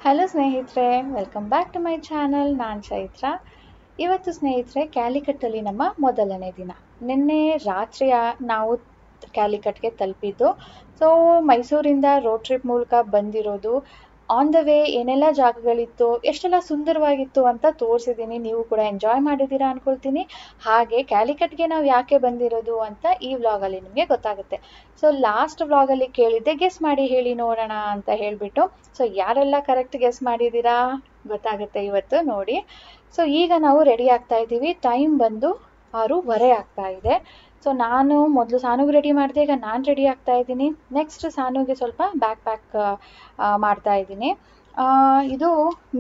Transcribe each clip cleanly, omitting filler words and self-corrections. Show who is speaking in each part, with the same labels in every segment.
Speaker 1: Hello ಸ್ನೇಹಿತರೆ, welcome back to my channel. ನಾನು ಚೈತ್ರ. ಇವತ್ತು ಸ್ನೇಹಿತರೆ ಕ್ಯಾಲಿಕಟ್ಟಲ್ಲಿ ನಮ್ಮ ಮೊದಲನೇ ದಿನ. ನಿನ್ನೆ ರಾತ್ರಿ ನಾವು ಕ್ಯಾಲಿಕಟ್ಗೆ ತಲುಪಿದ್ದು. ಸೊ ಮೈಸೂರಿಂದ ರೋಡ್ ಟ್ರಿಪ್ ಮೂಲಕ ಬಂದಿರೋದು. ಆನ್ ದ ವೇ ಏನೆಲ್ಲ ಜಾಗಗಳಿತ್ತು, ಎಷ್ಟೆಲ್ಲ ಸುಂದರವಾಗಿತ್ತು ಅಂತ ತೋರಿಸಿದ್ದೀನಿ. ನೀವು ಕೂಡ ಎಂಜಾಯ್ ಮಾಡಿದ್ದೀರಾ ಅನ್ಕೊಳ್ತೀನಿ. ಹಾಗೆ ಕ್ಯಾಲಿಕಟ್ಗೆ ನಾವು ಯಾಕೆ ಬಂದಿರೋದು ಅಂತ ಈ ವ್ಲಾಗಲ್ಲಿ ನಿಮಗೆ ಗೊತ್ತಾಗುತ್ತೆ. ಸೊ ಲಾಸ್ಟ್ ವ್ಲಾಗಲ್ಲಿ ಕೇಳಿದ್ದೆ ಗೆಸ್ ಮಾಡಿ ಹೇಳಿ ನೋಡೋಣ ಅಂತ ಹೇಳಿಬಿಟ್ಟು. ಸೊ ಯಾರೆಲ್ಲ ಕರೆಕ್ಟ್ ಗೆಸ್ ಮಾಡಿದ್ದೀರಾ ಗೊತ್ತಾಗುತ್ತೆ ಇವತ್ತು ನೋಡಿ. ಸೊ ಈಗ ನಾವು ರೆಡಿ ಆಗ್ತಾ ಇದ್ದೀವಿ. ಟೈಮ್ ಬಂದು 6:15 ಆಗ್ತಾ ಇದೆ. ಸೊ ನಾನು ಮೊದಲು ಸಾನುಗೆ ರೆಡಿ ಮಾಡಿದೆ, ಈಗ ನಾನು ರೆಡಿ ಆಗ್ತಾ ಇದ್ದೀನಿ. ನೆಕ್ಸ್ಟ್ ಸಾನುಗೆ ಸ್ವಲ್ಪ ಬ್ಯಾಕ್ ಪ್ಯಾಕ್ ಮಾಡ್ತಾ ಇದ್ದೀನಿ. ಇದು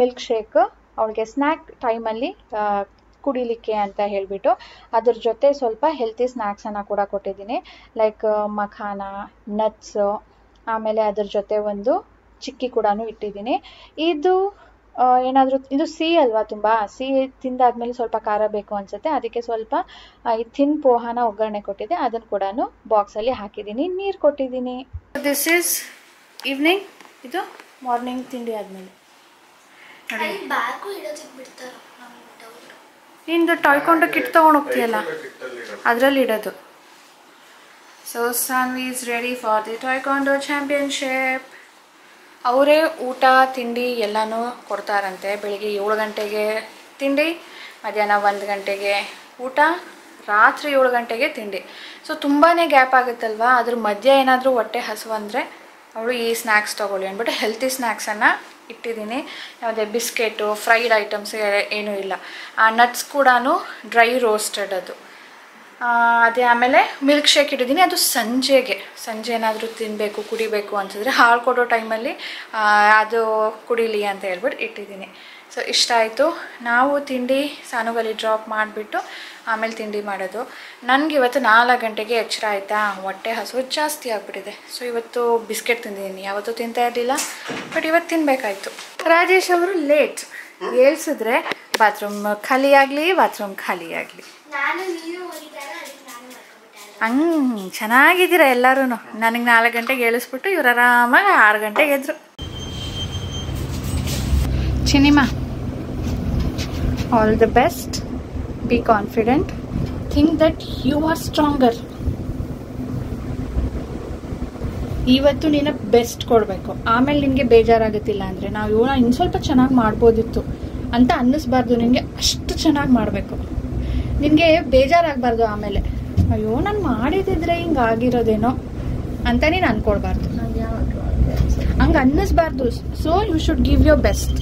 Speaker 1: ಮಿಲ್ಕ್ ಶೇಕ್, ಅವಳಿಗೆ ಸ್ನ್ಯಾಕ್ ಟೈಮಲ್ಲಿ ಕುಡಿಲಿಕ್ಕೆ ಅಂತ ಹೇಳಿಬಿಟ್ಟು ಅದ್ರ ಜೊತೆ ಸ್ವಲ್ಪ ಹೆಲ್ತಿ ಸ್ನ್ಯಾಕ್ಸನ್ನು ಕೂಡ ಕೊಟ್ಟಿದ್ದೀನಿ. ಲೈಕ್ ಮಖಾನ, ನಟ್ಸು, ಆಮೇಲೆ ಅದ್ರ ಜೊತೆ ಒಂದು ಚಿಕ್ಕಿ ಕೂಡ ಇಟ್ಟಿದ್ದೀನಿ. ಇದು ಏನಾದರೂ ಇದು ಸಿಹಿ ಅಲ್ವಾ, ತುಂಬ ಸಿಹಿ ತಿಂದಾದ್ಮೇಲೆ ಸ್ವಲ್ಪ ಖಾರ ಬೇಕು ಅನಿಸುತ್ತೆ, ಅದಕ್ಕೆ ಸ್ವಲ್ಪ ಈ ಥಿನ್ ಪೋಹಾನ ಒಗ್ಗರಣೆ ಕೊಟ್ಟಿದ್ದೆ, ಅದನ್ನು ಕೂಡ ಬಾಕ್ಸಲ್ಲಿ ಹಾಕಿದ್ದೀನಿ. ನೀರು ಕೊಟ್ಟಿದ್ದೀನಿ. ದಿಸ್ ಈಸ್ ಈವ್ನಿಂಗ್, ಇದು ಮಾರ್ನಿಂಗ್ ತಿಂಡಿ ಆದಮೇಲೆ. ನಿಂದು ಟಾಯ್ಕೊಂಡು ಕಿಟ್ ತೊಗೊಂಡು ಹೋಗ್ತೀಯಲ್ಲ, ಅದರಲ್ಲಿ ಇಡೋದು. So Saanvi is ready for the taekwondo championship. ಅವರೇ ಊಟ ತಿಂಡಿ ಎಲ್ಲನೂ ಕೊಡ್ತಾರಂತೆ. ಬೆಳಿಗ್ಗೆ 7 ಗಂಟೆಗೆ ತಿಂಡಿ, ಮಧ್ಯಾಹ್ನ 1 ಗಂಟೆಗೆ ಊಟ, ರಾತ್ರಿ 7 ಗಂಟೆಗೆ ತಿಂಡಿ. ಸೊ ತುಂಬಾ ಗ್ಯಾಪ್ ಆಗುತ್ತಲ್ವ, ಅದ್ರ ಮಧ್ಯೆ ಏನಾದರೂ ಹೊಟ್ಟೆ ಹಸಿವು ಅಂದರೆ ಅವಳು ಈ ಸ್ನ್ಯಾಕ್ಸ್ ತೊಗೊಳ್ಳಿ ಅಂದ್ಬಿಟ್ಟು ಹೆಲ್ತಿ ಸ್ನ್ಯಾಕ್ಸನ್ನು ಇಟ್ಟಿದ್ದೀನಿ. ಯಾವುದೇ ಬಿಸ್ಕೆಟು, ಫ್ರೈಡ್ ಐಟಮ್ಸ್ ಏನೂ ಇಲ್ಲ. ನಟ್ಸ್ ಕೂಡ ಡ್ರೈ ರೋಸ್ಟೆಡ್ ಅದು. ಅದೇ ಆಮೇಲೆ ಮಿಲ್ಕ್ ಶೇಕ್ ಇಟ್ಟಿದ್ದೀನಿ. ಅದು ಸಂಜೆ ಏನಾದರೂ ತಿನ್ನಬೇಕು, ಕುಡಿಬೇಕು ಅನ್ಸಿದ್ರೆ ಹಾಲು ಕೊಡೋ ಟೈಮಲ್ಲಿ ಅದು ಕುಡೀಲಿ ಅಂತ ಹೇಳ್ಬಿಟ್ಟು ಇಟ್ಟಿದ್ದೀನಿ. ಸೊ ಇಷ್ಟ ಆಯಿತು. ನಾವು ತಿಂಡಿ ಸಾನುಗಲ್ಲಿ ಡ್ರಾಪ್ ಮಾಡಿಬಿಟ್ಟು ಆಮೇಲೆ ತಿಂಡಿ ಮಾಡೋದು. ನನಗೆ ಇವತ್ತು 4 ಗಂಟೆಗೆ ಎಚ್ಚರ ಆಯಿತಾ, ಹೊಟ್ಟೆ ಹಸಿವು ಜಾಸ್ತಿ ಆಗಿಬಿಟ್ಟಿದೆ. ಸೊ ಇವತ್ತು ಬಿಸ್ಕೆಟ್ ತಿಂದಿದ್ದೀನಿ, ಯಾವತ್ತೂ ತಿಂತಾ ಇರಲಿಲ್ಲ, ಬಟ್ ಇವತ್ತು ತಿನ್ನಬೇಕಾಯ್ತು. ರಾಜೇಶ್ ಅವರು ಲೇಟ್ ಹೇಳ್ಸಿದ್ರೆ ಬಾತ್ರೂಮ್ ಖಾಲಿ ಆಗಲಿ ಚೆನ್ನಾಗಿದ್ದೀರಾ ಎಲ್ಲರೂ. ನನಗೆ 4 ಗಂಟೆಗೆ ಹೇಳಿಸ್ಬಿಟ್ಟು ಇವ್ರು ಆರಾಮಾಗಿ 6 ಗಂಟೆಗೆ ಎದ್ರು. ಚಿನಿಮಾ, all the best, be confident, think that you are stronger. ಇವತ್ತು ನೀನು ಬೆಸ್ಟ್ ಕೊಡಬೇಕು, ಆಮೇಲೆ ನಿನಗೆ ಬೇಜಾರಾಗುತ್ತಿಲ್ಲ ಅಂದರೆ ನಾವು ಇವನ ಇನ್ನು ಸ್ವಲ್ಪ ಚೆನ್ನಾಗಿ ಮಾಡ್ಬೋದಿತ್ತು ಅಂತ ಅನ್ನಿಸ್ಬಾರ್ದು. ನಿನಗೆ ಅಷ್ಟು ಚೆನ್ನಾಗಿ ಮಾಡಬೇಕು, ನಿನಗೆ ಬೇಜಾರಾಗಬಾರ್ದು. ಆಮೇಲೆ ಅಯ್ಯೋ ನಾನು ಮಾಡಿದಿದ್ರೆ ಹಿಂಗೆ ಆಗಿರೋದೇನೋ ಅಂತ ನೀನು ಅಂದ್ಕೊಳ್ಬಾರ್ದು, ಹಂಗೆ ಅನ್ನಿಸ್ಬಾರ್ದು. So you should give your best.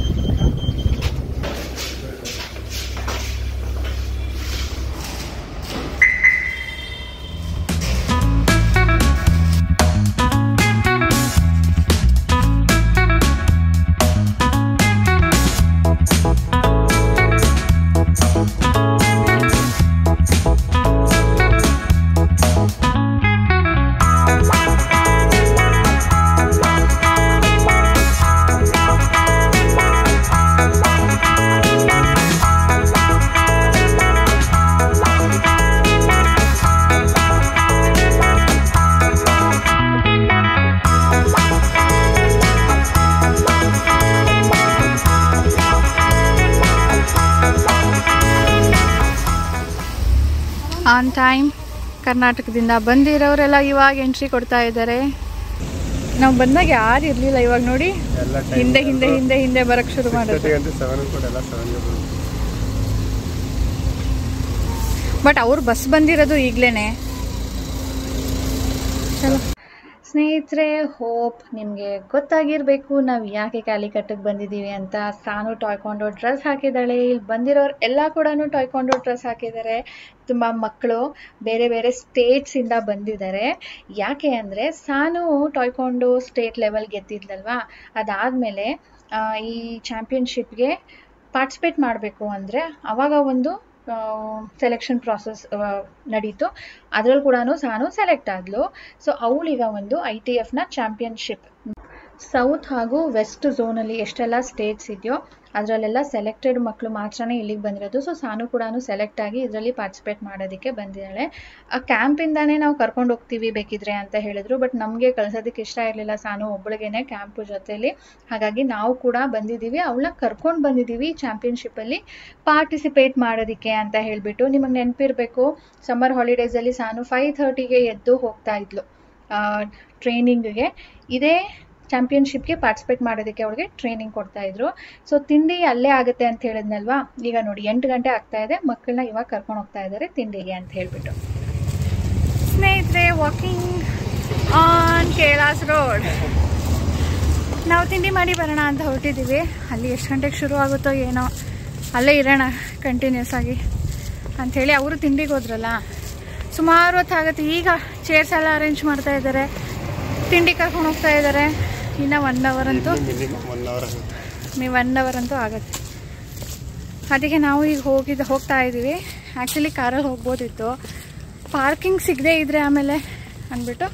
Speaker 1: On time. ಕರ್ನಾಟಕದಿಂದ ಬಂದಿರೋರೆಲ್ಲ ಇವಾಗ ಎಂಟ್ರಿ ಕೊಡ್ತಾ ಇದ್ದಾರೆ. ನಾವು ಬಂದಾಗ ಯಾರು ಇರಲಿಲ್ಲ, ಇವಾಗ ನೋಡಿ ಹಿಂದೆ ಹಿಂದೆ ಹಿಂದೆ ಹಿಂದೆ ಬರಕ್ಕೆ ಶುರು ಮಾಡೋದು. ಬಟ್ ಅವ್ರು ಬಸ್ ಬಂದಿರೋದು ಈಗಲೇ. ಚಲೋ ಸ್ನೇಹಿತರೆ, ಹೋಪ್ ನಿಮಗೆ ಗೊತ್ತಾಗಿರಬೇಕು ನಾವು ಯಾಕೆ ಕ್ಯಾಲಿಕಟ್ಟಿಗೆ ಬಂದಿದ್ದೀವಿ ಅಂತ. ಸಾನು ಟಾಯ್ಕೊಂಡು ಡ್ರೆಸ್ ಹಾಕಿದ್ದಾಳೆ, ಇಲ್ಲಿ ಬಂದಿರೋರು ಎಲ್ಲ ಕೂಡ ಟಾಯ್ಕೊಂಡು ಡ್ರೆಸ್ ಹಾಕಿದ್ದಾರೆ. ತುಂಬ ಮಕ್ಕಳು ಬೇರೆ ಬೇರೆ ಸ್ಟೇಟ್ಸಿಂದ ಬಂದಿದ್ದಾರೆ. ಯಾಕೆ ಅಂದರೆ ಸಾನು ಟಾಯ್ಕೊಂಡು ಸ್ಟೇಟ್ ಲೆವೆಲ್ ಗೆದ್ದಿದ್ಲಲ್ವಾ, ಅದಾದಮೇಲೆ ಈ ಚಾಂಪಿಯನ್ಶಿಪ್ಗೆ ಪಾರ್ಟಿಸಿಪೇಟ್ ಮಾಡಬೇಕು ಅಂದರೆ ಆವಾಗ ಒಂದು ಸೆಲೆಕ್ಷನ್ ಪ್ರಾಸೆಸ್ ನಡೀತು. ಅದರಲ್ಲಿ ಕೂಡ ಸಾನು ಸೆಲೆಕ್ಟ್ ಆದಳು. ಸೊ ಅವಳೀಗ ಒಂದು ITFನ ಚಾಂಪಿಯನ್ಶಿಪ್ ಸೌತ್ ಹಾಗೂ ವೆಸ್ಟ್ ಝೋನಲ್ಲಿ ಎಷ್ಟೆಲ್ಲ ಸ್ಟೇಟ್ಸ್ ಇದೆಯೋ ಅದರಲ್ಲೆಲ್ಲ ಸೆಲೆಕ್ಟೆಡ್ ಮಕ್ಕಳು ಮಾತ್ರನೇ ಇಲ್ಲಿಗೆ ಬಂದಿರೋದು. ಸೊ ಸಾನು ಕೂಡ ಸೆಲೆಕ್ಟ್ ಆಗಿ ಇದರಲ್ಲಿ ಪಾರ್ಟಿಸಿಪೇಟ್ ಮಾಡೋದಕ್ಕೆ ಬಂದಿದ್ದಾಳೆ. ಆ ಕ್ಯಾಂಪಿಂದಾನೇ ನಾವು ಕರ್ಕೊಂಡು ಹೋಗ್ತೀವಿ ಬೇಕಿದ್ರೆ ಅಂತ ಹೇಳಿದ್ರು. ಬಟ್ ನಮಗೆ ಕಳ್ಸೋದಕ್ಕೆ ಇಷ್ಟ ಇರಲಿಲ್ಲ, ಸಾನು ಒಬ್ಬಳಿಗೇನೆ ಕ್ಯಾಂಪು ಜೊತೆಲಿ. ಹಾಗಾಗಿ ನಾವು ಕೂಡ ಬಂದಿದ್ದೀವಿ, ಅವಳನ್ನ ಕರ್ಕೊಂಡು ಬಂದಿದ್ದೀವಿ ಚಾಂಪಿಯನ್ಶಿಪ್ಪಲ್ಲಿ ಪಾರ್ಟಿಸಿಪೇಟ್ ಮಾಡೋದಕ್ಕೆ ಅಂತ ಹೇಳಿಬಿಟ್ಟು. ನಿಮಗೆ ನೆನಪಿರಬೇಕು, ಸಮ್ಮರ್ ಹಾಲಿಡೇಸಲ್ಲಿ ಸಾನು 5:30ಗೆ ಎದ್ದು ಹೋಗ್ತಾ ಇದ್ಲು ಟ್ರೈನಿಂಗ್ಗೆ. ಇದೇ ಚಾಂಪಿಯನ್ಶಿಪ್ಗೆ ಪಾರ್ಟಿಸಿಪೇಟ್ ಮಾಡೋದಕ್ಕೆ ಅವಳಿಗೆ ಟ್ರೈನಿಂಗ್ ಕೊಡ್ತಾ ಇದ್ರು. ಸೊ ತಿಂಡಿ ಅಲ್ಲೇ ಆಗುತ್ತೆ ಅಂತ ಹೇಳಿದ್ನಲ್ವಾ, ಈಗ ನೋಡಿ 8 ಗಂಟೆ ಆಗ್ತಾ ಇದೆ, ಮಕ್ಕಳನ್ನ ಇವಾಗ ಕರ್ಕೊಂಡು ಹೋಗ್ತಾ ಇದ್ದಾರೆ ತಿಂಡಿಗೆ ಅಂತ ಹೇಳ್ಬಿಟ್ಟು. ಸ್ನೇಹಿತರೆ, ವಾಕಿಂಗ್ ಆನ್ ಕೇಳಾಸ್ ರೋಡ್. ನಾವು ತಿಂಡಿ ಮಾಡಿ ಬರೋಣ ಅಂತ ಹೊರಟಿದ್ದೀವಿ. ಅಲ್ಲಿ ಎಷ್ಟು ಗಂಟೆಗೆ ಶುರು ಆಗುತ್ತೋ ಏನೋ, ಅಲ್ಲೇ ಇರೋಣ ಕಂಟಿನ್ಯೂಸ್ ಆಗಿ ಅಂಥೇಳಿ. ಅವರು ತಿಂಡಿಗೆ ಹೋದ್ರಲ್ಲ, ಸುಮಾರು ಹೊತ್ತಾಗುತ್ತೆ. ಈಗ ಚೇರ್ಸ್ ಎಲ್ಲ ಅರೇಂಜ್ ಮಾಡ್ತಾ ಇದ್ದಾರೆ, ತಿಂಡಿ ಕರ್ಕೊಂಡು ಹೋಗ್ತಾ ಇದ್ದಾರೆ. ಇನ್ನು 1 ಅವರ್ ಅಂತೂ 1 ಅವರ್ ಅಂತೂ ಆಗುತ್ತೆ. ಅದಕ್ಕೆ ನಾವು ಈಗ ಹೋಗ್ತಾ ಇದ್ದೀವಿ. ಆ್ಯಕ್ಚುಲಿ ಕಾರಲ್ಲಿ ಹೋಗ್ಬೋದಿತ್ತು, ಪಾರ್ಕಿಂಗ್ ಸಿಗದೆ ಇದ್ರೆ ಆಮೇಲೆ ಅಂದ್ಬಿಟ್ಟು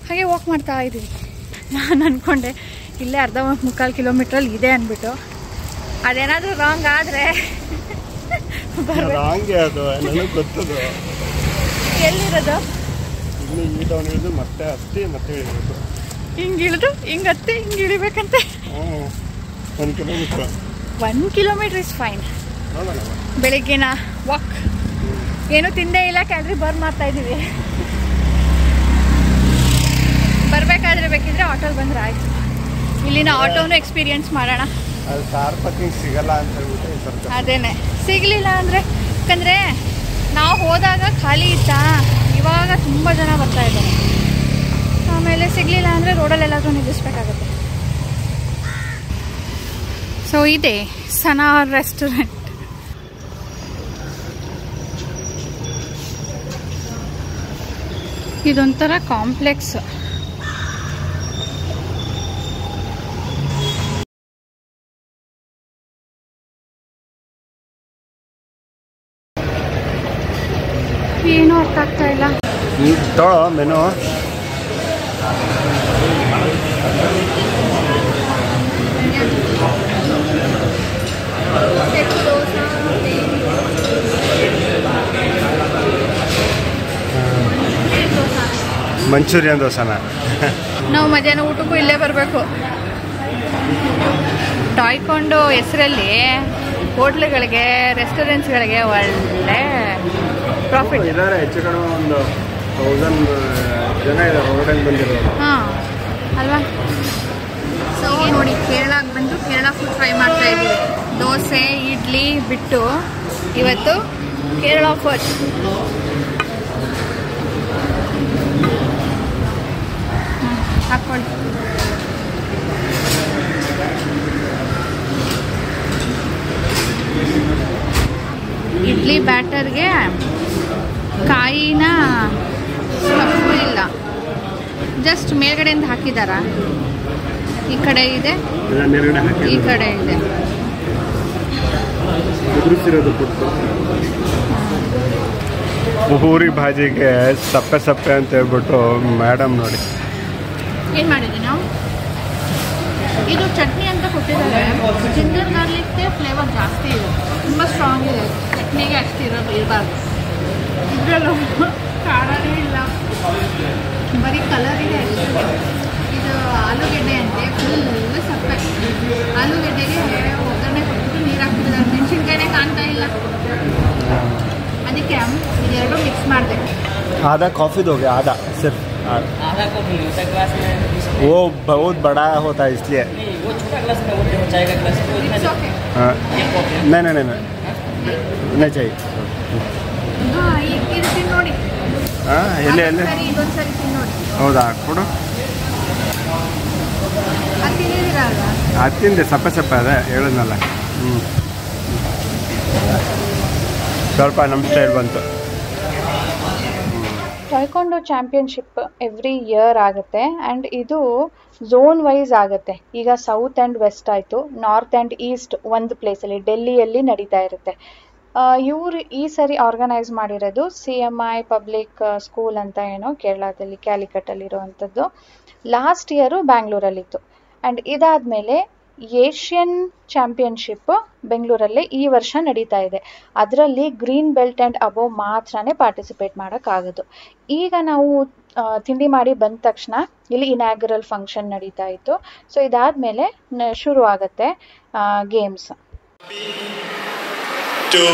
Speaker 1: ಹಾಗೆ ವಾಕ್ ಮಾಡ್ತಾ ಇದ್ದೀವಿ. ನಾನು ಅಂದ್ಕೊಂಡೆ ಇಲ್ಲೇ 1.25 ಕಿಲೋಮೀಟ್ರಲ್ಲಿ ಇದೆ ಅಂದ್ಬಿಟ್ಟು. ಅದೇನಾದರೂ ರಾಂಗ್ ಆದರೆ ಎಲ್ಲಿರೋದು? ಹಿಂಗೆ ಇಳಿದು ಹಿಂಗೆ ಹತ್ತಿ ಹಿಂಗೆ ಇಳಿಬೇಕಂತೆ. 1 ಕಿಲೋಮೀಟರ್ ಇಸ್ ಫೈನ್. ಬೆಳಿಗ್ಗೆನ ವಾಕ್, ಏನು ತಿಂದೇ ಇಲ್ಲ, ಕ್ಯಾಲರಿ ಬರ್ನ್ ಮಾಡ್ತಾ ಇದ್ದೀವಿ. ಬರಬೇಕಾದ್ರೆ ಬೇಕಿದ್ರೆ ಆಟೋಲ್ಲಿ ಬಂದ್ರೆ ಆಯ್ತು. ಇಲ್ಲಿನ ಆಟೋನು ಎಕ್ಸ್ಪೀರಿಯನ್ಸ್ ಮಾಡೋಣ. ಅದೇನೆ ಸಿಗಲಿಲ್ಲ ಅಂದರೆ, ಯಾಕಂದರೆ ನಾವು ಹೋದಾಗ ಖಾಲಿ ಇತ್ತಾ, ಇವಾಗ ತುಂಬ ಜನ ಬರ್ತಾ ಇದ್ದಾರೆ. ಆಮೇಲೆ ಸಿಗಲಿಲ್ಲ ಅಂದರೆ ರೋಡಲ್ಲೆಲ್ಲಾದರೂ ನಿಲ್ಲಿಸ್ಬೇಕಾಗತ್ತೆ. ಸೊ ಇದೆ ಸನಾ ರೆಸ್ಟೋರೆಂಟ್. ಇದೊಂಥರ ಕಾಂಪ್ಲೆಕ್ಸ್. ಏನೂ ಅರ್ಥ ಆಗ್ತಾ ಇಲ್ಲ.
Speaker 2: ಮೆನು ಮಂಚೂರಿಯನ್ ದೋಸೆನಾ?
Speaker 1: ನಾವು ಮಧ್ಯಾಹ್ನ ಊಟಕ್ಕೂ ಇಲ್ಲೇ ಬರಬೇಕು. ಟಾಯ್ಕೊಂಡು ಹೆಸರಲ್ಲಿ ಹೋಟ್ಲುಗಳಿಗೆ, ರೆಸ್ಟೋರೆಂಟ್ಸ್ಗಳಿಗೆ ಒಳ್ಳೆ ಪ್ರಾಫಿಟ್.
Speaker 2: ಹೆಚ್ಚು ಕಡಿಮೆ ಒಂದು 1000 ಜನ ಇದ್ದಾರೆ ಹೊರಗಡೆ ಬಂದಿರೋರು.
Speaker 1: ಹಾಂ ಅಲ್ವಾ? ಸೊ ನೋಡಿ, ಕೇರಳಕ್ಕೆ ಬಂದು ಕೇರಳ ಫುಡ್ ಟ್ರೈ ಮಾಡ್ತಾ ಇದ್ದೀವಿ. ದೋಸೆ ಇಡ್ಲಿ ಬಿಟ್ಟು ಇವತ್ತು ಕೇರಳ ಫುಡ್. ಹಾಕ್ಕೊಳ್ಳಿ. ಇಡ್ಲಿ ಬ್ಯಾಟರ್ಗೆ ಕಾಯಿನ ಸ್ಟಫು ಇಲ್ಲ, ಜಸ್ಟ್ ಮೇಲ್ಗಡೆಯಿಂದ ಹಾಕಿದಾರ. ಈ ಕಡೆ ಇದೆ, ಈ ಕಡೆ ಇದೆ.
Speaker 2: ಪೂರಿ ಭಾಜಿಗೆ ಸಪ್ಪೆ ಸಪ್ಪೆ ಅಂತ ಹೇಳ್ಬಿಟ್ಟು ಮೇಡಮ್ ನೋಡಿ
Speaker 1: ಏನು ಮಾಡಿದ್ವಿ ನಾವು. ಇದು ಚಟ್ನಿ ಅಂತ ಕೊಟ್ಟಿದ್ದಾರೆ. ಜಿಂಜರ್ ಗಾರ್ಲಿಕ್ಗೆ ಫ್ಲೇವರ್ ಜಾಸ್ತಿ ಇದೆ, ತುಂಬ ಸ್ಟ್ರಾಂಗ್ ಇದೆ. ಚಟ್ನಿಗೆ ಅಷ್ಟು ಇರಬಾರ್ದು. ಇದರಲ್ಲೂ ಖಾರನೇ ಇಲ್ಲ, ಬರೀ ಕಲರ್ ಇದೆ ಅಷ್ಟೇ. ಇದು ಆಲೂಗೆಡ್ಡೆ ಅಂತೆ, ಫುಲ್ ಸಪ್ಪೆ. ಆಲೂಗೆಡ್ಡೆಗೆ ಒಗ್ಗರಣೆ ಕೊಟ್ಬಿಟ್ಟು ನೀರು ಹಾಕ್ತಿದ್ದಾರೆ. ಮೆಣಸಿನ್ಕಾಯಿನೇ ಕಾಣ್ತಾ ಇಲ್ಲ, ಅದಕ್ಕೆ ಇದೆರಡು ಮಿಕ್ಸ್ ಮಾಡಿದೆ.
Speaker 2: आधा कॉफ़ी दोगे? आधा सिर्फ
Speaker 3: आधा कॉफ़ी होता है ग्लास में।
Speaker 2: वो बहुत बड़ा होता है इसलिए।
Speaker 3: नहीं, वो छोटा ग्लास में वो चाय का ग्लास तो इतना
Speaker 2: हाँ
Speaker 3: एक कॉफ़ी
Speaker 2: नहीं चाहिए.
Speaker 1: ಹಾಂ, ಈಗ ಇದು ತಿಂದು ನೋಡಿ.
Speaker 2: ಹಾಂ, ಎಲ್ಲೇ
Speaker 1: ಇದೊಂದ್ಸರಿ ತಿಂದು ನೋಡಿ.
Speaker 2: ಹೌದಾ? ಕೊಡು.
Speaker 1: ಅದು ತಿಂದಿದ್ದೀರಲ್ಲ?
Speaker 2: ಅದು ತಿಂದೆ, ಸಪ್ಪೆ ಸಪ್ಪೆ ಅದೇ ಹೇಳಿದ್ನಲ್ಲ. ಸ್ವಲ್ಪ ನಮ್ಮ ಸ್ಟೈಲ್ ಬಂತು.
Speaker 1: ಟೈಕೊಂಡೋ ಚಾಂಪಿಯನ್ಶಿಪ್ ಎವ್ರಿ ಇಯರ್ ಆಗುತ್ತೆ ಆ್ಯಂಡ್ ಇದು ಝೋನ್ ವೈಸ್ ಆಗುತ್ತೆ. ಈಗ ಸೌತ್ ಆ್ಯಂಡ್ ವೆಸ್ಟ್ ಆಯಿತು, ನಾರ್ತ್ ಆ್ಯಂಡ್ ಈಸ್ಟ್ ಒಂದು ಪ್ಲೇಸಲ್ಲಿ ಡೆಲ್ಲಿಯಲ್ಲಿ ನಡೀತಾ ಇರುತ್ತೆ. ಇವರು ಈ ಸರಿ ಆರ್ಗನೈಸ್ ಮಾಡಿರೋದು CMI ಪಬ್ಲಿಕ್ ಸ್ಕೂಲ್ ಅಂತ ಏನೋ ಕೇರಳದಲ್ಲಿ ಕ್ಯಾಲಿಕಟ್ಟಲ್ಲಿರುವಂಥದ್ದು. ಲಾಸ್ಟ್ ಇಯರು ಬ್ಯಾಂಗ್ಳೂರಲ್ಲಿತ್ತು ಆ್ಯಂಡ್ ಇದಾದಮೇಲೆ ಏಷ್ಯನ್ ಚಾಂಪಿಯನ್ಶಿಪ್ ಬೆಂಗಳೂರಲ್ಲಿ ಈ ವರ್ಷ ನಡೀತಾ ಇದೆ. ಅದರಲ್ಲಿ ಗ್ರೀನ್ ಬೆಲ್ಟ್ ಆ್ಯಂಡ್ ಅಬೋವ್ ಮಾತ್ರನೇ ಪಾರ್ಟಿಸಿಪೇಟ್ ಮಾಡೋಕ್ಕಾಗೋದು. ಈಗ ನಾವು ತಿಂಡಿ ಮಾಡಿ ಬಂದ ತಕ್ಷಣ ಇಲ್ಲಿ ಇನಾಗ್ರಲ್ ಫಂಕ್ಷನ್ ನಡೀತಾ ಇತ್ತು. ಸೊ ಇದಾದಮೇಲೆ ಶುರು ಆಗುತ್ತೆ games.
Speaker 4: To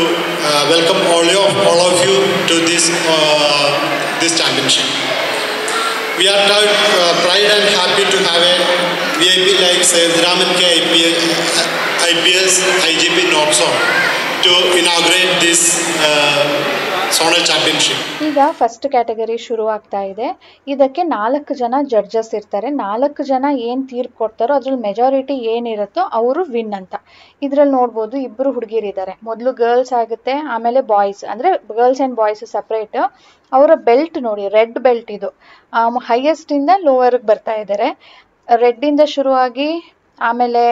Speaker 4: welcome all of you to this championship. We are proud and happy to have a VIP like Raman K IPS IGP Nopson to inaugurate this zonal championship.
Speaker 1: ಈಗ first category ಶುರು ಆಗ್ತಾ ಇದೆ. ಇದಕ್ಕೆ 4 ಜನ judges ಇರ್ತಾರೆ. 4 ಜನ ಏನು ತೀರ್ಪು ಕೊಡ್ತಾರೋ ಅದ್ರಲ್ಲಿ ಮೆಜಾರಿಟಿ ಏನಿರುತ್ತೋ ಅವರು ವಿನ್ ಅಂತ. ಇದ್ರಲ್ಲಿ ನೋಡ್ಬೋದು 2 ಹುಡುಗಿರಿದ್ದಾರೆ. ಮೊದಲು ಗರ್ಲ್ಸ್ ಆಗುತ್ತೆ, ಆಮೇಲೆ ಬಾಯ್ಸ್, ಅಂದರೆ ಗರ್ಲ್ಸ್ ಆ್ಯಂಡ್ ಬಾಯ್ಸ್ ಸಪ್ರೇಟ್. ಅವರ ಬೆಲ್ಟ್ ನೋಡಿ, ರೆಡ್ ಬೆಲ್ಟ್ ಇದು. ಹೈಯೆಸ್ಟಿಂದ ಲೋವರ್ಗೆ ಬರ್ತಾ ಇದ್ದಾರೆ. ರೆಡ್ಡಿಂದ ಶುರುವಾಗಿ ಆಮೇಲೆ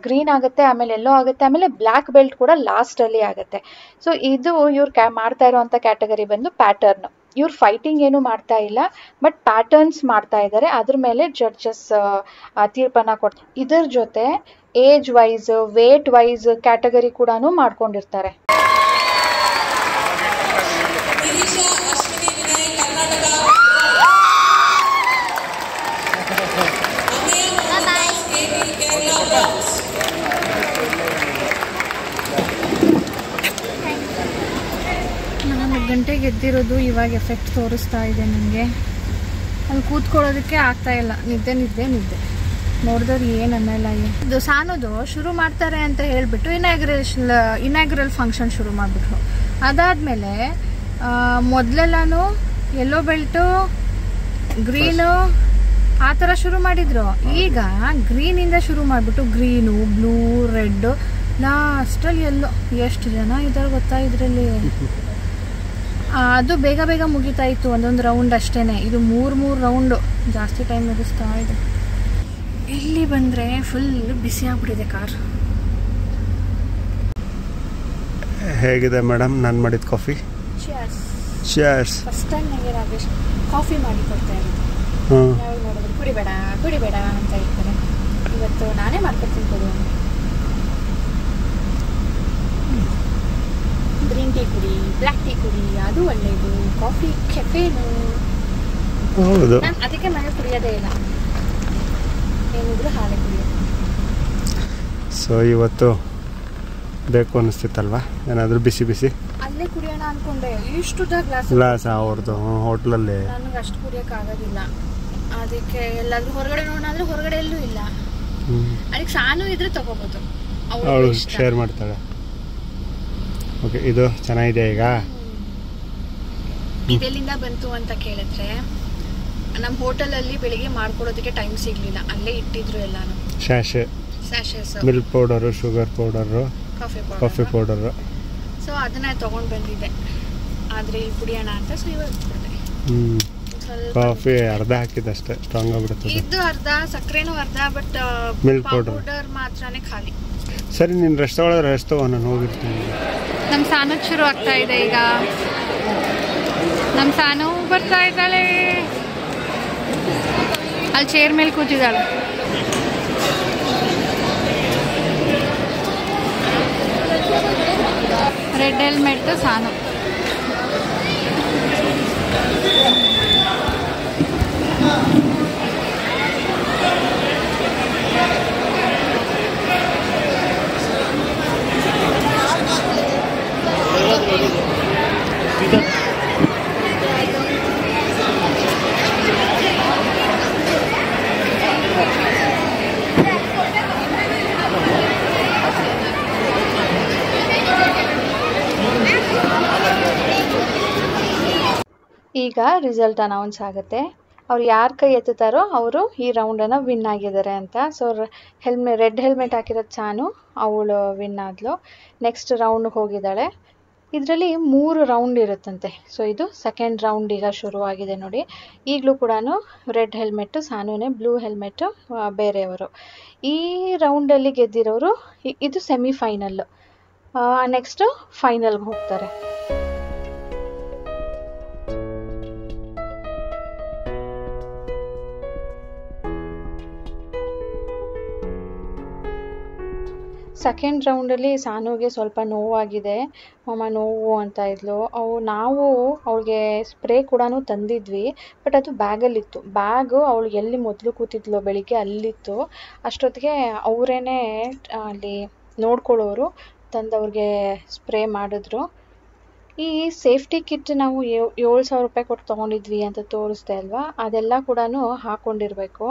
Speaker 1: ಗ್ರೀನ್ ಆಗುತ್ತೆ, ಆಮೇಲೆ ಎಲ್ಲೋ ಆಗುತ್ತೆ, ಆಮೇಲೆ ಬ್ಲ್ಯಾಕ್ ಬೆಲ್ಟ್ ಕೂಡ ಲಾಸ್ಟಲ್ಲಿ ಆಗುತ್ತೆ. ಸೊ ಇದು ಇವ್ರು ಮಾಡ್ತಾ ಇರೋವಂಥ ಕ್ಯಾಟಗರಿ ಬಂದು ಪ್ಯಾಟರ್ನ್. ಇವ್ರು ಫೈಟಿಂಗ್ ಏನು ಮಾಡ್ತಾ ಇಲ್ಲ, ಬಟ್ ಪ್ಯಾಟರ್ನ್ಸ್ ಮಾಡ್ತಾ ಇದ್ದಾರೆ. ಅದ್ರ ಮೇಲೆ ಜಡ್ಜಸ್ ತೀರ್ಪನ್ನು ಕೊಡ್ತಾರೆ. ಇದ್ರ ಜೊತೆ age wise, weight wise category ಕೂಡ ಮಾಡ್ಕೊಂಡಿರ್ತಾರೆ.
Speaker 5: ಗಂಟೆಗೆ ಎದ್ದಿರೋದು ಇವಾಗ ಎಫೆಕ್ಟ್ ತೋರಿಸ್ತಾ ಇದೆ ನನಗೆ. ಅಲ್ಲಿ ಕೂತ್ಕೊಳ್ಳೋದಕ್ಕೆ ಆಗ್ತಾ ಇಲ್ಲ. ನಿದ್ದೆ ನೋಡಿದವ್ರು ಏನು ಅನ್ನಲ್ಲ. ಇದು ಸಾನೋದು ಶುರು ಮಾಡ್ತಾರೆ ಅಂತ ಹೇಳಿಬಿಟ್ಟು ಇನಾಗ್ರಲ್ ಫಂಕ್ಷನ್ ಶುರು ಮಾಡಿಬಿಟ್ರು. ಅದಾದಮೇಲೆ ಮೊದಲೆಲ್ಲನೂ ಎಲ್ಲೋ ಬೆಲ್ಟು, ಗ್ರೀನು ಆ ಥರ ಶುರು ಮಾಡಿದ್ರು. ಈಗ ಗ್ರೀನಿಂದ ಶುರು ಮಾಡಿಬಿಟ್ಟು ಗ್ರೀನು, ಬ್ಲೂ, ರೆಡ್, ಲಾಸ್ಟಲ್ಲಿ ಎಲ್ಲೋ. ಎಷ್ಟು ಜನ ಇದ್ದಾರೆ ಗೊತ್ತಾ ಇದರಲ್ಲಿ. ಅದು ಬೇಗ ಮುಗಿತಾ ಇತ್ತು, ಒಂದೊಂದು ರೌಂಡ್ ಅಷ್ಟೇ. ಇದು 3 ರೌಂಡು, ಜಾಸ್ತಿ ಟೈಮ್ ಮುಗಿಸ್ತಾ ಇದೆ. ಇಲ್ಲಿ ಬಂದರೆ ಫುಲ್ ಬಿಸಿ ಆಗ್ಬಿಟ್ಟಿದೆ ಕಾರ್.
Speaker 2: ಹೇಗಿದೆ ಮೇಡಮ್ ನಾನು ಮಾಡಿದ ಕಾಫಿ? ಚೀರ್ಸ್.
Speaker 5: ಫಸ್ಟ್ ಟೈಮ್ ನನಗೆ ರಾಜೇಶ್ ಕಾಫಿ ಮಾಡಿ ಕೊಡ್ತಾ ಇರೋದು. ನಾವು ನೋಡಿದ್ರೆ ಕುಡಿಬೇಡ ಅಂತ ಇರ್ತಾರೆ. ಇವತ್ತು ನಾನೇ ಮಾಡ್ಕೊಡ್ತೀನಿ ಕೊಡು. ಗ್ರೀನ್ ಟೀ ಕುಡಿ, ಬ್ಲ್ಯಾಕ್ ಟೀ ಕುಡಿ, ಅದು ಒಳ್ಳೆಯದು. ಕಾಫಿ ಕೆಫೇನು.
Speaker 2: ಹೌದು.
Speaker 5: ನಾನು ಅದಕ್ಕೆ ಮನೆ ಕುಡಿಯೋದೇ ಇಲ್ಲ, ಏನಿದ್ರು ಹಾಲೆ ಕುಡಿಯೋದು.
Speaker 2: ಸೊ ಇವತ್ತು ಬೇಕು ಅನ್ನಿಸ್ತಿತ್ತಲ್ವಾ ಏನಾದರೂ ಬಿಸಿ
Speaker 5: ಅಲ್ಲೇ ಕುಡಿಯೋಣ ಅಂದ್ಕೊಂಡೆ. ಇಷ್ಟು
Speaker 2: ಗ್ಲಾಸ್ ಅವ್ರದ್ದು ಹೋಟ್ಲಲ್ಲಿ.
Speaker 5: ನನಗೆ ಅಷ್ಟು ಕುಡಿಯೋಕ್ಕಾಗೋದಿಲ್ಲ. ಅದಕ್ಕೆ ಎಲ್ಲಾದ್ರೂ ಹೊರಗಡೆ ನೋಡೋಣ ಅಂದರೆ ಹೊರಗಡೆ ಎಲ್ಲೂ ಇಲ್ಲ. ಅದಕ್ಕೆ ಸಾನು ಇದ್ರೆ ತಗೋಬೋದು.
Speaker 2: ಅವಳು ಶೇರ್ ಮಾಡ್ತಾಳೆ. ಓಕೆ, ಇದು ಚೆನ್ನಾಗಿದೆ. ಈಗ
Speaker 5: ಇದೆಲ್ಲಿಂದ ಬಂತು ಅಂತ ಕೇಳಿದ್ರೆ, ನಮ್ಮ ಹೋಟೆಲಲ್ಲಿ ಬೆಳಿಗ್ಗೆ ಮಾಡ್ಕೊಡೋದಕ್ಕೆ ಟೈಮ್ ಸಿಗಲಿಲ್ಲ. ಅಲ್ಲೇ ಇಟ್ಟಿದ್ರು ಎಲ್ಲಾನು. ಸ್ಯಾಶೆಸ್,
Speaker 2: milk powder, sugar powder, coffee powder.
Speaker 5: So ಅದನ್ನ ತೊಗೊಂಡು ಬಂದಿದ್ದೆ. ಆದರೆ ಇಲ್ಲಿ ಕುಡಿಯೋಣ ಅಂತ. ಸೊ ಇವಾಗ
Speaker 2: ಕಾಫಿ ಅರ್ಧ ಹಾಕಿದಷ್ಟೇ, ಸ್ಟ್ರಾಂಗ್ ಆಗ್ಬಿಡುತ್ತದೆ.
Speaker 5: ಇದು ಅರ್ಧ, ಸಕ್ಕರೆನೂ ಅರ್ಧ, ಬಟ್
Speaker 2: ಮಿಲ್ಕ್ ಪೌಡರ್
Speaker 5: ಮಾತ್ರನೇ ಖಾಲಿ.
Speaker 2: ಸರಿ, ನೀನು ರೆಸ್ಟ್ ತಗೊಳ್ಳೋದ್ರೆ ರೆಸ್ಟ್ ತಗೋ, ನಾನು ಹೋಗಿರ್ತೀನಿ.
Speaker 5: ನಮ್ಮ ಸಾನು ಶುರು ಆಗ್ತಾ ಇದೆ ಈಗ. ನಮ್ಮ ಸಾನು ಬರ್ತಾ ಇದ್ದಾಳೆ. ಅಲ್ಲಿ ಚೇರ್ ಮೇಲೆ ಕೂತಿದ್ದಾಳೆ. ರೆಡ್ ಹೆಲ್ಮೆಟ್ ಸಾನು.
Speaker 1: ಈಗ ರಿಸಲ್ಟ್ ಅನೌನ್ಸ್ ಆಗುತ್ತೆ. ಅವ್ರು ಯಾರು ಕೈ ಎತ್ತುತ್ತಾರೋ ಅವರು ಈ ರೌಂಡನ್ನು ವಿನ್ ಆಗಿದ್ದಾರೆ ಅಂತ. ಸೊ ರೆಡ್ ಹೆಲ್ಮೆಟ್ ಹಾಕಿರೋದು ಸಾನು, ಅವಳು ವಿನ್ ಆದ್ಲು. ನೆಕ್ಸ್ಟ್ ರೌಂಡ್ಗೆ ಹೋಗಿದ್ದಾಳೆ. ಇದರಲ್ಲಿ 3 ರೌಂಡ್ ಇರುತ್ತಂತೆ. ಸೊ ಇದು ಸೆಕೆಂಡ್ ರೌಂಡ್ ಈಗ ಶುರುವಾಗಿದೆ ನೋಡಿ. ಈಗಲೂ ಕೂಡ ರೆಡ್ ಹೆಲ್ಮೆಟ್ಟು ಸಾನುನೇ, ಬ್ಲೂ ಹೆಲ್ಮೆಟ್ಟು ಬೇರೆಯವರು. ಈ ರೌಂಡಲ್ಲಿ ಗೆದ್ದಿರೋರು ಇದು ಸೆಮಿಫೈನಲ್ಲು. ನೆಕ್ಸ್ಟು ಫೈನಲ್ಗೆ ಹೋಗ್ತಾರೆ. ಸೆಕೆಂಡ್ ರೌಂಡಲ್ಲಿ ಸಾನುಗೆ ಸ್ವಲ್ಪ ನೋವಾಗಿದೆ, ಅಮ್ಮ ನೋವು ಅಂತ ಇದ್ಲು. ನಾವು ಅವಳಿಗೆ ಸ್ಪ್ರೇ ಕೂಡ ತಂದಿದ್ವಿ, ಬಟ್ ಅದು ಬ್ಯಾಗಲ್ಲಿತ್ತು. ಬ್ಯಾಗು ಅವಳು ಎಲ್ಲಿ ಮೊದಲು ಕೂತಿದ್ಲು ಬೆಳಿಗ್ಗೆ ಅಲ್ಲಿತ್ತು. ಅಷ್ಟೊತ್ತಿಗೆ ಅವರೇನೆ ಅಲ್ಲಿ ನೋಡ್ಕೊಳ್ಳೋರು ತಂದು ಅವ್ರಿಗೆ ಸ್ಪ್ರೇ ಮಾಡಿದ್ರು. ಈ ಸೇಫ್ಟಿ ಕಿಟ್ ನಾವು 7,000 ರೂಪಾಯಿ ಕೊಟ್ಟು ತೊಗೊಂಡಿದ್ವಿ ಅಂತ ತೋರಿಸ್ದೆ ಅಲ್ವಾ, ಅದೆಲ್ಲ ಕೂಡ ಹಾಕ್ಕೊಂಡಿರ್ಬೇಕು.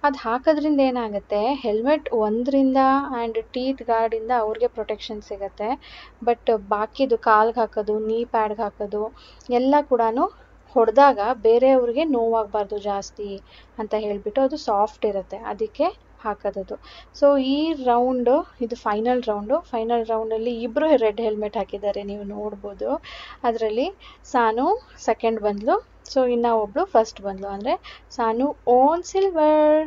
Speaker 1: ಅದು ಹಾಕೋದ್ರಿಂದ ಏನಾಗುತ್ತೆ, ಹೆಲ್ಮೆಟ್ ಒಂದರಿಂದ ಆ್ಯಂಡ್ ಟೀತ್ ಗಾರ್ಡಿಂದ ಅವ್ರಿಗೆ ಪ್ರೊಟೆಕ್ಷನ್ ಸಿಗುತ್ತೆ. ಬಟ್ ಬಾಕಿದು ಕಾಲ್ಗೆ ಹಾಕೋದು, ನೀ ಪ್ಯಾಡ್ಗೆ ಹಾಕೋದು ಎಲ್ಲ ಕೂಡ ಹೊಡೆದಾಗ ಬೇರೆಯವ್ರಿಗೆ ನೋವಾಗಬಾರ್ದು ಜಾಸ್ತಿ ಅಂತ ಹೇಳಿಬಿಟ್ಟು ಅದು ಸಾಫ್ಟ್ ಇರುತ್ತೆ, ಅದಕ್ಕೆ ಹಾಕೋದದು. ಸೊ ಈ ರೌಂಡು ಇದು ಫೈನಲ್ ರೌಂಡಲ್ಲಿ ಇಬ್ಬರು ರೆಡ್ ಹೆಲ್ಮೆಟ್ ಹಾಕಿದ್ದಾರೆ, ನೀವು ನೋಡ್ಬೋದು. ಅದರಲ್ಲಿ ಸಾನು ಸೆಕೆಂಡ್ ಬಂದ್ಲು, ಸೊ ಇನ್ನು ಒಬ್ಳು ಫಸ್ಟ್ ಬಂದ್ಲು. ಅಂದರೆ ಸಾನು ಓನ್ ಸಿಲ್ವರ್.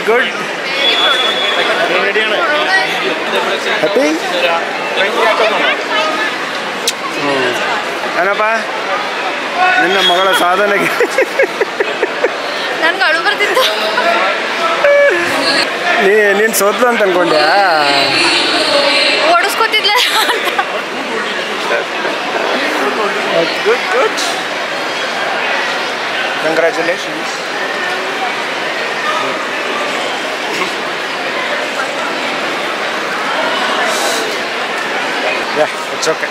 Speaker 2: ಗುಡ್ ಹ್ಯಾಪಿ ಏನಪ್ಪ ನಿನ್ನ ಮಗಳ ಸಾಧನೆಗೆ
Speaker 5: ನನ್ಗೆ ಅಳು ಬರ್ತಿತ್ತು.
Speaker 2: ನೀನು ಸೋತ್ಲು ಅಂತ ಅನ್ಕೊಂಡ್ಯಾ?
Speaker 5: ಓಡಿಸ್ಕೊತಿದ್ಲೆ.
Speaker 2: Good congratulations. It's okay.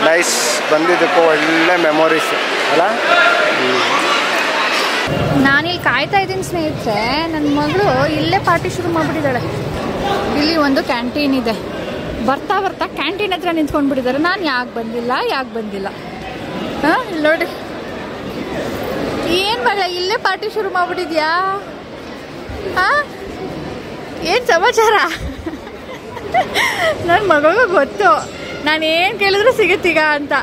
Speaker 2: Nice, ಬಂದಿದ್ದಕ್ಕೂ ಒಳ್ಳೆ ಮೆಮೊರೀಸ್ ಅಲ್ಲ.
Speaker 5: ನಾನಿಲ್ಲಿ ಕಾಯ್ತಾ ಇದ್ದೀನಿ ಸ್ನೇಹಿತರೆ. ನನ್ನ ಮಗಳು ಇಲ್ಲೇ ಪಾರ್ಟಿ ಶುರು ಮಾಡಿಬಿಟ್ಟಿದ್ದಾಳೆ. ಇಲ್ಲಿ ಒಂದು ಕ್ಯಾಂಟೀನ್ ಇದೆ, ಬರ್ತಾ ಕ್ಯಾಂಟೀನ್ ಹತ್ರ ನಿಂತ್ಕೊಂಡ್ಬಿಟ್ಟಿದ್ದಾರೆ. ನಾನು ಯಾಕೆ ಬಂದಿಲ್ಲ ಹಾಂ ನೋಡಿ. ಏನು ಮಗಳ ಇಲ್ಲೇ ಪಾರ್ಟಿ ಶುರು ಮಾಡಿಬಿಟ್ಟಿದ್ಯಾ? ಹಾಂ ಏನು ಸಮಾಚಾರ? ನನ್ನ ಮಗಳಿಗೂ ಗೊತ್ತು ನಾನೇನು ಕೇಳಿದ್ರು ಸಿಗುತ್ತೀಗ ಅಂತ.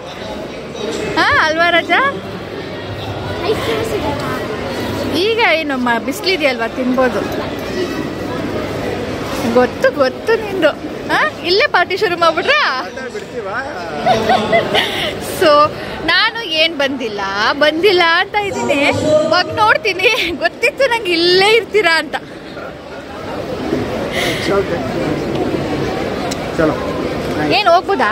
Speaker 5: ಹಾಂ ಅಲ್ವಾ ರಾಜಾ? ಈಗ ಏನು ಬಿಸಿಲಿದೆಯಲ್ವಾ, ತಿನ್ಬೋದು. ಗೊತ್ತು ನಿಂದು. ಹಾಂ ಇಲ್ಲೇ ಪಾರ್ಟಿ ಶುರು ಮಾಡ್ಬಿಟ್ರಾ? ಸೊ ನಾನು ಏನು ಬಂದಿಲ್ಲ ಅಂತ ಇದ್ದೀನಿ. ಇವಾಗ ನೋಡ್ತೀನಿ, ಗೊತ್ತಿತ್ತು ನಂಗೆ ಇಲ್ಲೇ ಇರ್ತೀರಾ ಅಂತ. ಏನು ಹೋಗ್ಬೋದಾ?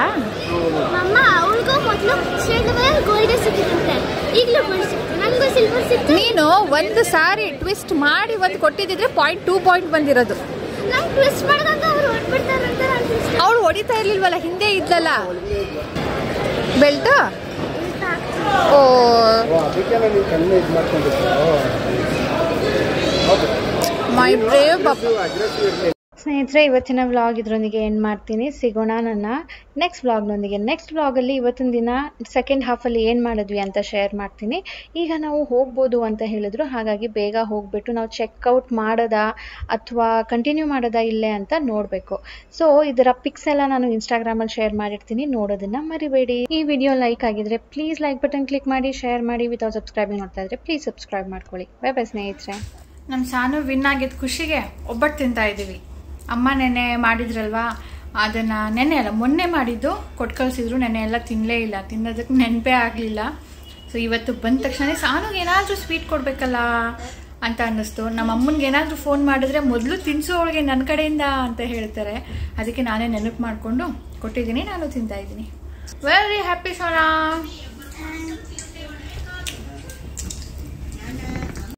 Speaker 5: ನೀನು ಒಂದು ಸಾರಿ ಟ್ವಿಸ್ಟ್ ಮಾಡಿ ಒಂದು ಕೊಟ್ಟಿದ್ರೆ 0.2 ಪಾಯಿಂಟ್ ಬಂದಿರೋದು. ಅವಳು ಹೊಡಿತಾ ಇರ್ಲಿಲ್ವಲ್ಲ, ಹಿಂದೆ ಇದ್ಲಲ್ಲ ಬೆಲ್ಟ್. ಓ ಮೈ ಬ್ರೇವ್ ಬಾಬು.
Speaker 1: ಸ್ನೇಹಿತರೆ, ಇವತ್ತಿನ ವ್ಲಾಗ್ ಇದರೊಂದಿಗೆ ಎಂಡ್ ಮಾಡ್ತೀನಿ. ಸಿಗೋಣ ನನ್ನ ನೆಕ್ಸ್ಟ್ ವ್ಲಾಗ್ನೊಂದಿಗೆ. ನೆಕ್ಸ್ಟ್ ವ್ಲಾಗಲ್ಲಿ ಇವತ್ತಿನ ದಿನ ಸೆಕೆಂಡ್ ಹಾಫಲ್ಲಿ ಏನು ಮಾಡಿದ್ವಿ ಅಂತ ಶೇರ್ ಮಾಡ್ತೀನಿ. ಈಗ ನಾವು ಹೋಗ್ಬೋದು ಅಂತ ಹೇಳಿದ್ರು, ಹಾಗಾಗಿ ಬೇಗ ಹೋಗ್ಬಿಟ್ಟು ನಾವು ಚೆಕ್ಔಟ್ ಮಾಡೋದಾ ಅಥವಾ ಕಂಟಿನ್ಯೂ ಮಾಡೋದಾ ಇಲ್ಲೇ ಅಂತ ನೋಡಬೇಕು. ಸೊ ಇದರ ಪಿಕ್ಸ್ ಎಲ್ಲ ನಾನು ಇನ್ಸ್ಟಾಗ್ರಾಮಲ್ಲಿ ಶೇರ್ ಮಾಡಿರ್ತೀನಿ, ನೋಡೋದನ್ನು ಮರಿಬೇಡಿ. ಈ ವಿಡಿಯೋ ಲೈಕ್ ಆಗಿದ್ರೆ ಪ್ಲೀಸ್ ಲೈಕ್ ಬಟನ್ ಕ್ಲಿಕ್ ಮಾಡಿ, ಶೇರ್ ಮಾಡಿ. ವಿತೌಟ್ ಸಬ್ಸ್ಕ್ರೈಬಿಂಗ್ ನೋಡ್ತಾ ಇದ್ರೆ ಪ್ಲೀಸ್ ಸಬ್ಸ್ಕ್ರೈಬ್ ಮಾಡ್ಕೊಳ್ಳಿ. ಬೈ ಸ್ನೇಹಿತರೆ.
Speaker 5: ನಮ್ಮ ಸಾನು ವಿನ್ ಆಗಿದ್ದ ಖುಷಿಗೆ ಒಬ್ಬಟ್ಟು ತಿಂತಾ ಇದ್ದೀವಿ. ಅಮ್ಮ ನೆನ್ನೆ ಮಾಡಿದ್ರಲ್ವಾ, ಅದನ್ನು ನೆನ್ನೆ ಅಲ್ಲ ಮೊನ್ನೆ ಮಾಡಿದ್ದು ಕೊಟ್ಟು ಕಳಿಸಿದ್ರು. ನೆನ್ನೆ ಎಲ್ಲ ತಿನ್ನಲೇ ಇಲ್ಲ, ತಿನ್ನೋದಕ್ಕೆ ನೆನಪೇ ಆಗಲಿಲ್ಲ. ಸೊ ಇವತ್ತು ಬಂದ ತಕ್ಷಣ ಸಾನುಗೆ ಏನಾದರೂ ಸ್ವೀಟ್ ಕೊಡಬೇಕಲ್ಲ ಅಂತ ಅನ್ನಿಸ್ತು. ನಮ್ಮ ಅಮ್ಮನಿಗೆ ಏನಾದರೂ ಫೋನ್ ಮಾಡಿದ್ರೆ ಮೊದಲು ತಿನ್ಸು ಅವಳಿಗೆ ನನ್ನ ಕಡೆಯಿಂದ ಅಂತ ಹೇಳ್ತಾರೆ. ಅದಕ್ಕೆ ನಾನೇ ನೆನಪು ಮಾಡಿಕೊಂಡು ಕೊಟ್ಟಿದ್ದೀನಿ, ನಾನು ತಿಂತಾ ಇದ್ದೀನಿ. Very happy Sona.